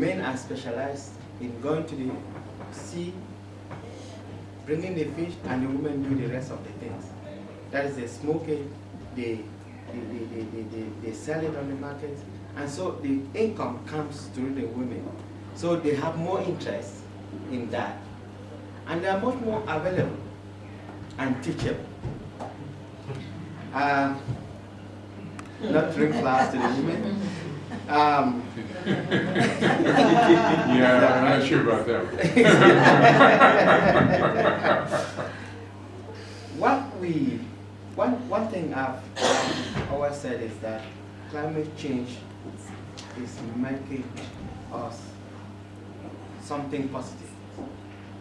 Men are specialized in going to the sea, bringing the fish, and the women do the rest of the things. That is, they smoke it, they sell it on the market, and so the income comes to the women. So they have more interest in that. And they are much more available and teachable. Not bring flowers to the women. Yeah, I'm not sure about that. One thing I've always said is that climate change is making us something positive,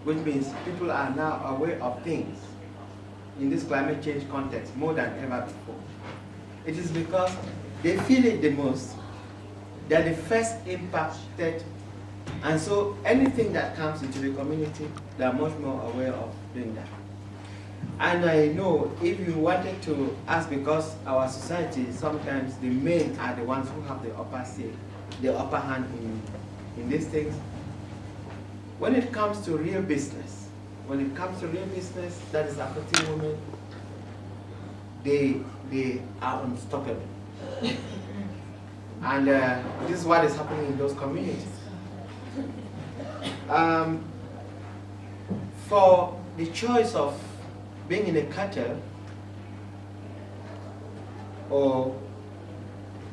which means people are now aware of things in this climate change context more than ever before. It is because they feel it the most. They're the first impacted, and so anything that comes into the community, they're much more aware of doing that. And I know if you wanted to ask, because our society, sometimes the men are the ones who have the upper say, the upper hand in these things. When it comes to real business, that is affecting women, they are unstoppable. And this is what is happening in those communities. For the choice of being in a cartel or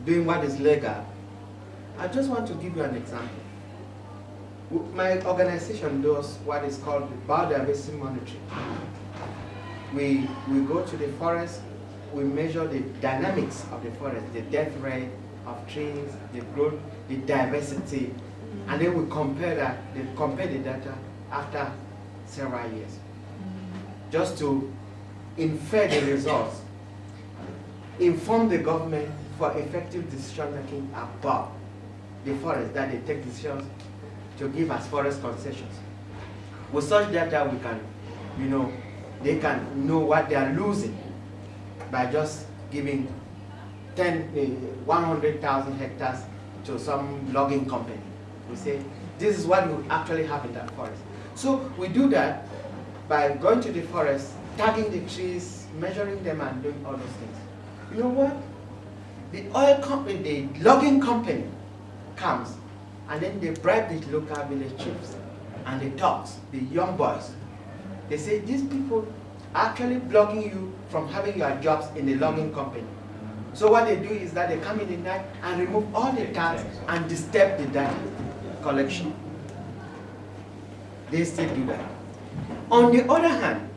doing what is legal, I just want to give you an example. My organization does what is called biodiversity monitoring. We go to the forest, we measure the dynamics of the forest, the death rate of trees, the growth, the diversity, and then we compare the data after several years, just to infer the results, inform the government for effective decision making about the forest, that they take decisions to give us forest concessions. With such data, we can, they can know what they are losing by just giving 100,000 hectares to some logging company. We say, this is what we actually have in that forest. So we do that by going to the forest, tagging the trees, measuring them, and doing all those things. You know what? The oil company, the logging company comes, and then they bribe the local village chiefs and the dogs, the young boys. They say, these people are actually blocking you from having your jobs in the logging company. So what they do is that they come in the night and remove all the tags and disturb the data collection. They still do that. On the other hand,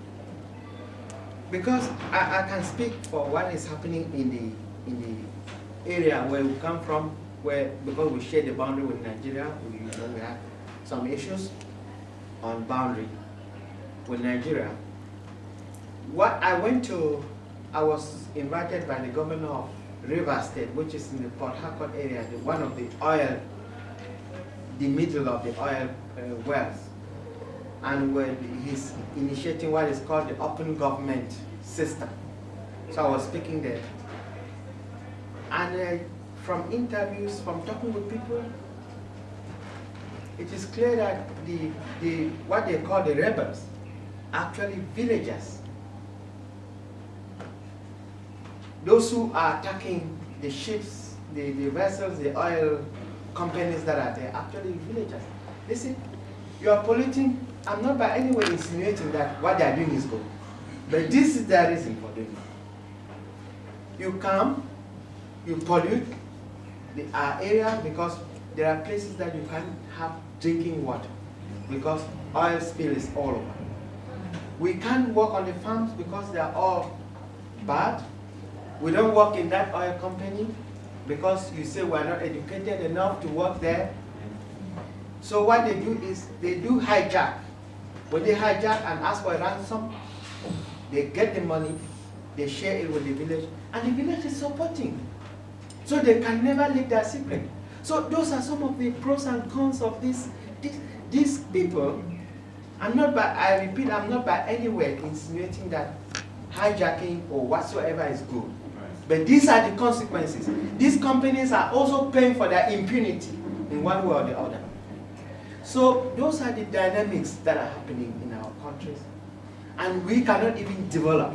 because I can speak for what is happening in the area where we come from, because we share the boundary with Nigeria, we have some issues on boundary with Nigeria. I was invited by the governor of River State, which is in the Port Harcourt area, one of the middle of the oil wells. And he's initiating what is called the open government system. So I was speaking there. And from interviews, from talking with people, it is clear that what they call the rebels are actually villagers. Those who are attacking the ships, the vessels, the oil companies that are there, actually villagers. They say, you are polluting. I'm not by any way insinuating that what they are doing is good. But this is their reason for doing it. You come, you pollute our area because there are places that you can't have drinking water because oil spill is all over. We can't work on the farms because they are all bad. We don't work in that oil company because you say we're not educated enough to work there. So what they do is they do hijack. When they hijack and ask for a ransom, they get the money, they share it with the village, and the village is supporting. So they can never leak their secret. So those are some of the pros and cons of these people. I repeat, I'm not by any way insinuating that hijacking or whatsoever is good. But these are the consequences. These companies are also paying for their impunity in one way or the other. So those are the dynamics that are happening in our countries. And we cannot even develop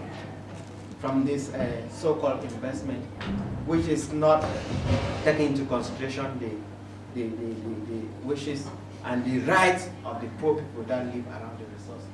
from this so-called investment, which is not taking into consideration the wishes and the rights of the poor people that live around the resources.